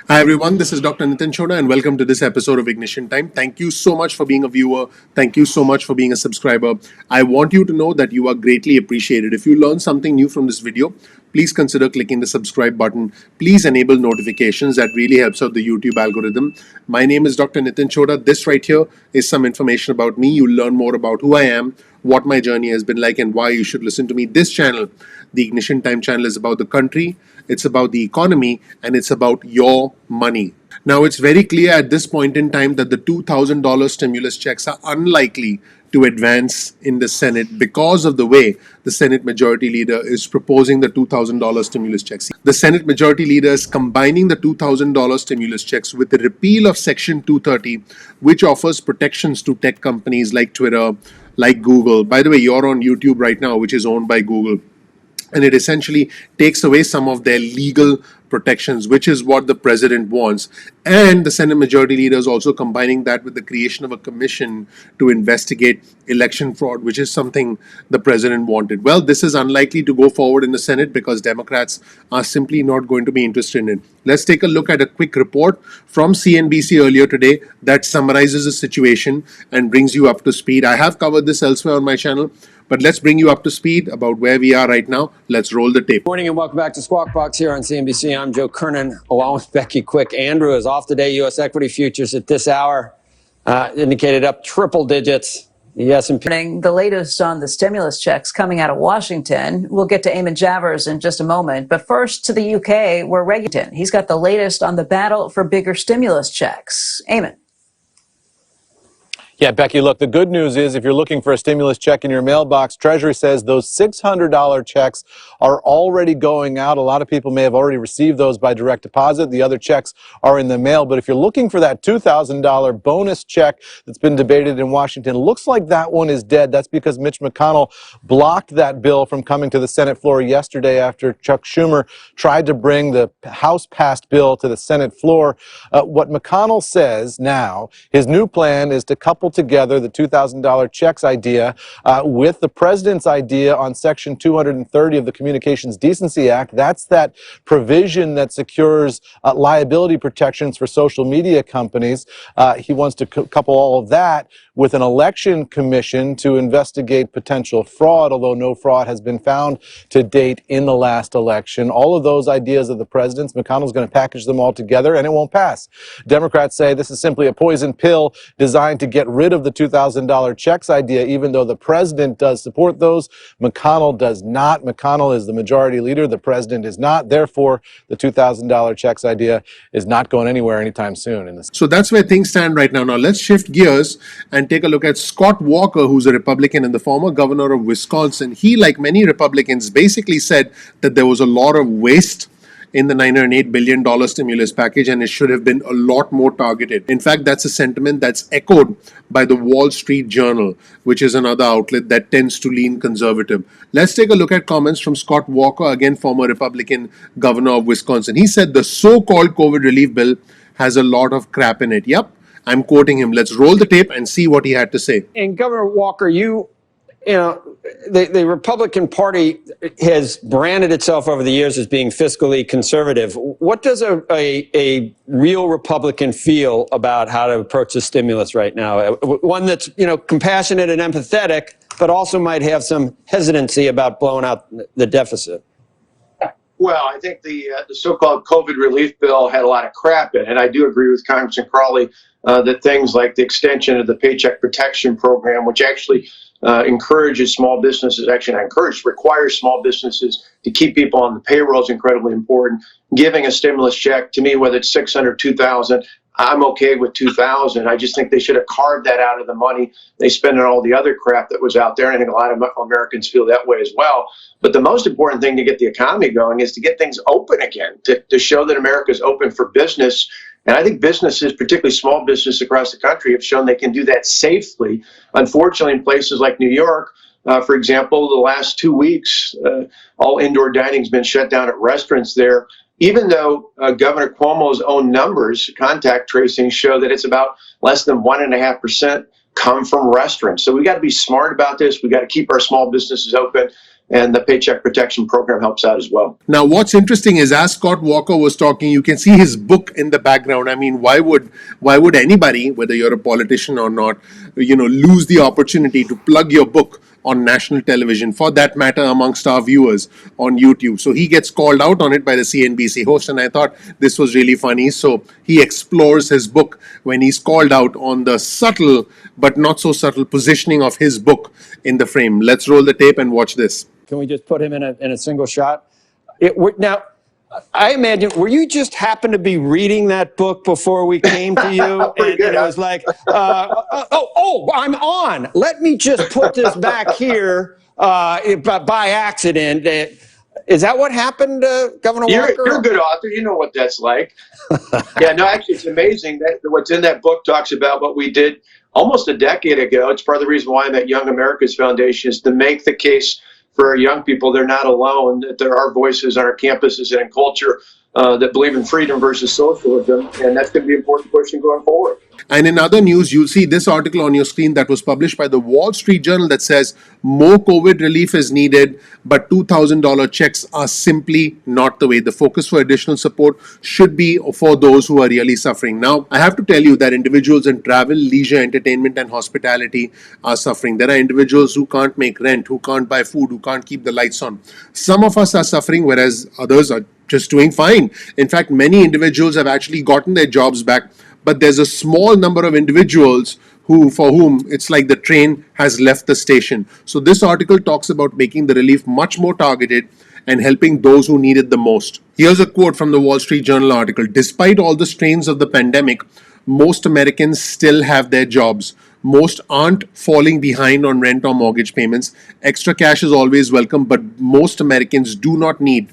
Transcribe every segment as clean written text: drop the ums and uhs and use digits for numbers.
Hi everyone, this is Dr. Nitin Chhoda and welcome to this episode of Ignition Time. Thank you so much for being a viewer. Thank you so much for being a subscriber. I want you to know that you are greatly appreciated. If you learn something new from this video, please consider clicking the subscribe button. Please enable notifications. That really helps out the YouTube algorithm. My name is Dr. Nitin Chhoda. This right here is some information about me. You'll learn more about who I am, what my journey has been like, and why you should listen to me. This channel, the Ignition Time channel, is about the country, it's about the economy, and it's about your money. Now, it's very clear at this point in time that the $2,000 stimulus checks are unlikely to advance in the Senate because of the way the Senate Majority Leader is proposing the $2,000 stimulus checks. The Senate Majority Leader is combining the $2,000 stimulus checks with the repeal of Section 230, which offers protections to tech companies like Twitter, like Google. By the way, you're on YouTube right now, which is owned by Google. And it essentially takes away some of their legal protections, which is what the president wants. And the Senate Majority Leader is also combining that with the creation of a commission to investigate election fraud, which is something the president wanted. Well, this is unlikely to go forward in the Senate because Democrats are simply not going to be interested in it. Let's take a look at a quick report from CNBC earlier today that summarizes the situation and brings you up to speed. I have covered this elsewhere on my channel, but let's bring you up to speed about where we are right now. Let's roll the tape. Morning and welcome back to Squawk Box here on CNBC. I'm Joe Kernan, along with Becky Quick. Andrew is off today. U.S. equity futures at this hour indicated up triple digits. The S&P. The latest on the stimulus checks coming out of Washington. We'll get to Eamon Javers in just a moment. But first to the UK, where Reguilon. He's got the latest on the battle for bigger stimulus checks. Eamon. Yeah, Becky, look, the good news is if you're looking for a stimulus check in your mailbox, Treasury says those $600 checks are already going out. A lot of people may have already received those by direct deposit. The other checks are in the mail. But if you're looking for that $2,000 bonus check that's been debated in Washington, looks like that one is dead. That's because Mitch McConnell blocked that bill from coming to the Senate floor yesterday after Chuck Schumer tried to bring the House-passed bill to the Senate floor. What McConnell says now, his new plan is to couple together the $2,000 checks idea with the president's idea on Section 230 of the Communications Decency Act. That's that provision that secures liability protections for social media companies. He wants to couple all of that with an election commission to investigate potential fraud, although no fraud has been found to date in the last election. All of those ideas of the president's, McConnell's going to package them all together, and it won't pass. Democrats say this is simply a poison pill designed to get rid of the $2,000 checks idea, even though the president does support those. McConnell does not. McConnell is the majority leader. The president is not. Therefore, the $2,000 checks idea is not going anywhere anytime soon. So that's where things stand right now. Now let's shift gears and take a look at Scott Walker, who's a Republican and the former governor of Wisconsin. He, like many Republicans, basically said that there was a lot of waste in the $908 billion stimulus package, and it should have been a lot more targeted. In fact, that's a sentiment that's echoed by the Wall Street Journal, which is another outlet that tends to lean conservative. Let's take a look at comments from Scott Walker, again, former Republican governor of Wisconsin. He said the so-called COVID relief bill has a lot of crap in it. Yep, I'm quoting him. Let's roll the tape and see what he had to say. And Governor Walker, you know, the Republican Party has branded itself over the years as being fiscally conservative. What does a real Republican feel about how to approach the stimulus right now? One that's, compassionate and empathetic, but also might have some hesitancy about blowing out the deficit. Well, I think the so-called COVID relief bill had a lot of crap in it. I do agree with Congressman Crawley that things like the extension of the Paycheck Protection Program, which actually encourages small businesses, requires small businesses to keep people on the payroll is incredibly important. Giving a stimulus check, to me, whether it's 600, 2,000, I'm okay with 2,000. I just think they should have carved that out of the money they spend on all the other crap that was out there. And I think a lot of Americans feel that way as well. But the most important thing to get the economy going is to get things open again, to show that America is open for business. And I think businesses, particularly small businesses across the country, have shown they can do that safely. Unfortunately, in places like New York, for example, the last 2 weeks, all indoor dining has been shut down at restaurants there. Even though Governor Cuomo's own numbers, contact tracing, show that it's about less than 1.5% come from restaurants. So we got to be smart about this. We got to keep our small businesses open. and the Paycheck Protection Program helps out as well. Now, what's interesting is as Scott Walker was talking, you can see his book in the background. I mean, why would anybody, whether you're a politician or not, lose the opportunity to plug your book on national television, for that matter, amongst our viewers on YouTube? So he gets called out on it by the CNBC host, and I thought this was really funny. So he explores his book when he's called out on the subtle but not so subtle positioning of his book in the frame. Let's roll the tape and watch this. Can we just put him in a single shot? Now, I imagine, were you just happened to be reading that book before we came to you? and it was like, I'm on. Let me just put this back here by accident. Is that what happened, Governor Walker? You're a good author. You know what that's like. Yeah, no, actually, it's amazing that what's in that book talks about what we did almost a decade ago. It's part of the reason why I'm at Young America's Foundation, is to make the case for our young people they're not alone, that there are voices on our campuses and in culture that believe in freedom versus socialism, and that's going to be an important question going forward. And in other news, you'll see this article on your screen that was published by the Wall Street Journal that says more COVID relief is needed, but $2,000 checks are simply not the way. The focus for additional support should be for those who are really suffering. Now, I have to tell you that individuals in travel, leisure, entertainment, and hospitality are suffering. There are individuals who can't make rent, who can't buy food, who can't keep the lights on. Some of us are suffering, whereas others are just doing fine. In fact, many individuals have actually gotten their jobs back, but there's a small number of individuals for whom it's like the train has left the station. So this article talks about making the relief much more targeted and helping those who need it the most. Here's a quote from the Wall Street Journal article. Despite all the strains of the pandemic, most Americans still have their jobs. Most aren't falling behind on rent or mortgage payments. Extra cash is always welcome, but most Americans do not need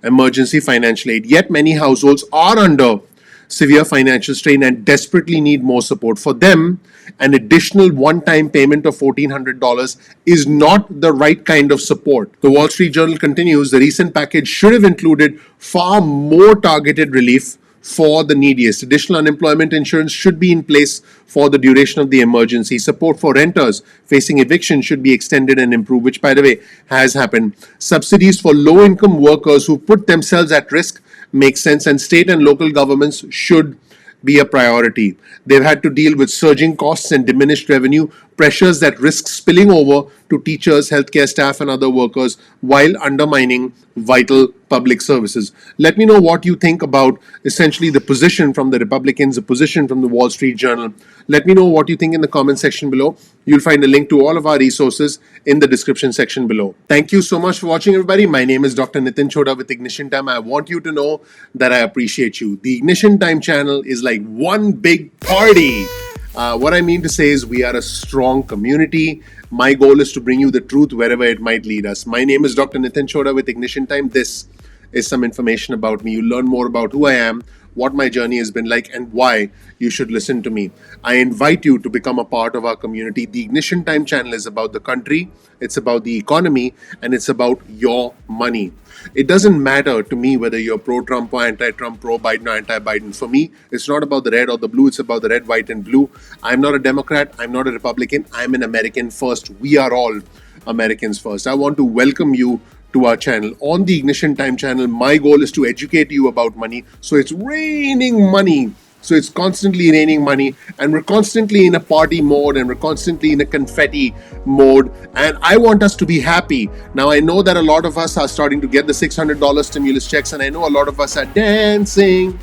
emergency financial aid. Yet many households are under severe financial strain and desperately need more support. For them, an additional one-time payment of $1,400 is not the right kind of support. The Wall Street Journal continues, the recent package should have included far more targeted relief for the neediest. Additional unemployment insurance should be in place for the duration of the emergency. Support for renters facing eviction should be extended and improved, which, by the way, has happened. Subsidies for low-income workers who put themselves at risk make sense, and state and local governments should be a priority. They've had to deal with surging costs and diminished revenue, pressures that risk spilling over to teachers, healthcare staff, and other workers while undermining vital public services. Let me know what you think about essentially the position from the Republicans, the position from the Wall Street Journal. Let me know what you think in the comment section below. You'll find a link to all of our resources in the description section below. Thank you so much for watching, everybody. My name is Dr. Nitin Chhoda with Ignition Time. I want you to know that I appreciate you. The Ignition Time channel is like one big party. What I mean to say is we are a strong community. My goal is to bring you the truth wherever it might lead us. My name is Dr. Nitin Chhoda with Ignition Time. This is some information about me. You'll learn more about who I am, what my journey has been like, and why you should listen to me. I invite you to become a part of our community. The Ignition Time channel is about the country, it's about the economy, and it's about your money. It doesn't matter to me whether you're pro-Trump or anti-Trump, pro-Biden or anti-Biden. For me, it's not about the red or the blue. It's about the red, white, and blue. I'm not a Democrat. I'm not a Republican. I'm an American first. We are all Americans first. I want to welcome you to our channel. On the Ignition Time channel, my goal is to educate you about money. So it's raining money. So it's constantly raining money, and we're constantly in a party mode, and we're constantly in a confetti mode, and I want us to be happy. Now, I know that a lot of us are starting to get the $600 stimulus checks, and I know a lot of us are dancing.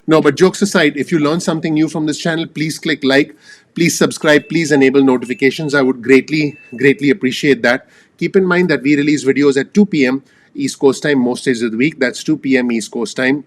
No, but jokes aside, if you learn something new from this channel, please click like, please subscribe, please enable notifications. I would greatly appreciate that. Keep in mind that we release videos at 2 p.m. East Coast time most days of the week. That's 2 p.m. East Coast time.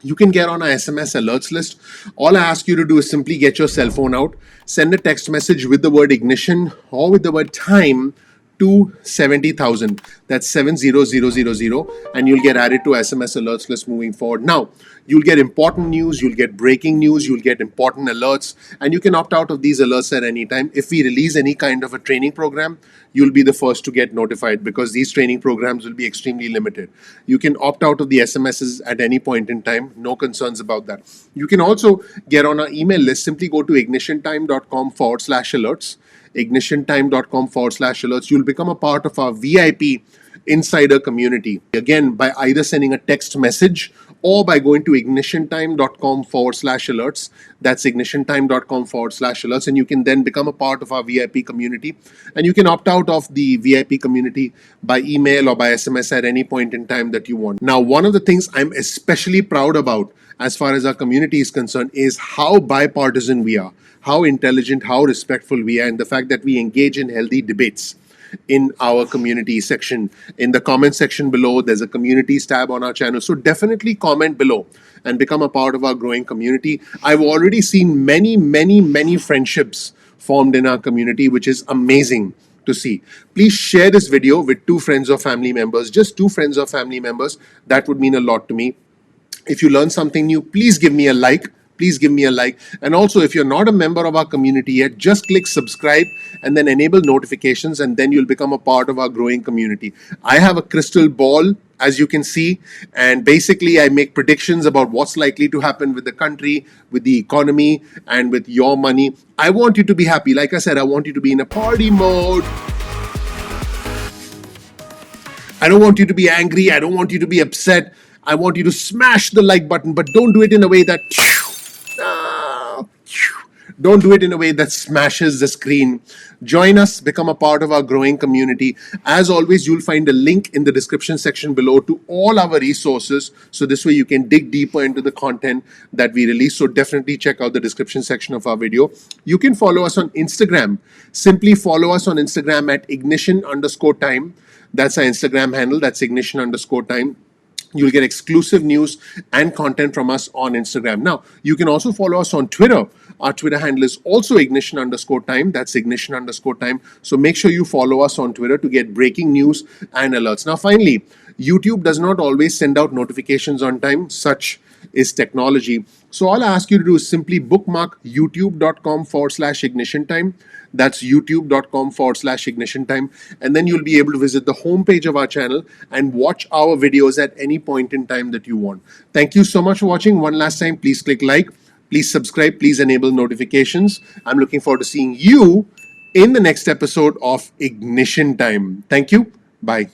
You can get on our SMS alerts list. All I ask you to do is simply get your cell phone out, send a text message with the word ignition or with the word time to 70,000. That's 70000, and you'll get added to SMS alerts list moving forward. Now, you'll get important news, you'll get breaking news, you'll get important alerts, and you can opt out of these alerts at any time. If we release any kind of a training program, you'll be the first to get notified, because these training programs will be extremely limited. You can opt out of the SMSs at any point in time, no concerns about that. You can also get on our email list. Simply go to ignitiontime.com/alerts, ignitiontime.com/alerts. You'll become a part of our VIP insider community. Again, by either sending a text message or by going to ignitiontime.com/alerts. That's ignitiontime.com/alerts. And you can then become a part of our VIP community. And you can opt out of the VIP community by email or by SMS at any point in time that you want. Now, one of the things I'm especially proud about as far as our community is concerned is how bipartisan we are, how intelligent, how respectful we are, and the fact that we engage in healthy debates in our community section. In the comment section below, there's a communities tab on our channel. So definitely comment below and become a part of our growing community. I've already seen many friendships formed in our community, which is amazing to see. Please share this video with 2 friends or family members, just 2 friends or family members. That would mean a lot to me. If you learn something new, please give me a like. Please give me a like. And also, if you're not a member of our community yet, just click subscribe and then enable notifications, and then you'll become a part of our growing community. I have a crystal ball, as you can see, and basically I make predictions about what's likely to happen with the country, with the economy, and with your money. I want you to be happy. Like I said, I want you to be in a party mode. I don't want you to be angry. I don't want you to be upset. I want you to smash the like button, but don't do it in a way that don't do it in a way that smashes the screen. Join us, become a part of our growing community. As always, you'll find a link in the description section below to all our resources. So this way you can dig deeper into the content that we release. So definitely check out the description section of our video. You can follow us on Instagram. Simply follow us on Instagram at ignition_time. That's our Instagram handle. That's ignition_time. You'll get exclusive news and content from us on Instagram. Now, you can also follow us on Twitter. Our Twitter handle is also ignition_time. That's ignition_time. So make sure you follow us on Twitter to get breaking news and alerts. Now, finally, YouTube does not always send out notifications on time. Such is technology. So all I ask you to do is simply bookmark youtube.com/ignition time. That's youtube.com/ignition time. And then you'll be able to visit the homepage of our channel and watch our videos at any point in time that you want. Thank you so much for watching. One last time, please click like, please subscribe, please enable notifications. I'm looking forward to seeing you in the next episode of Ignition Time. Thank you. Bye.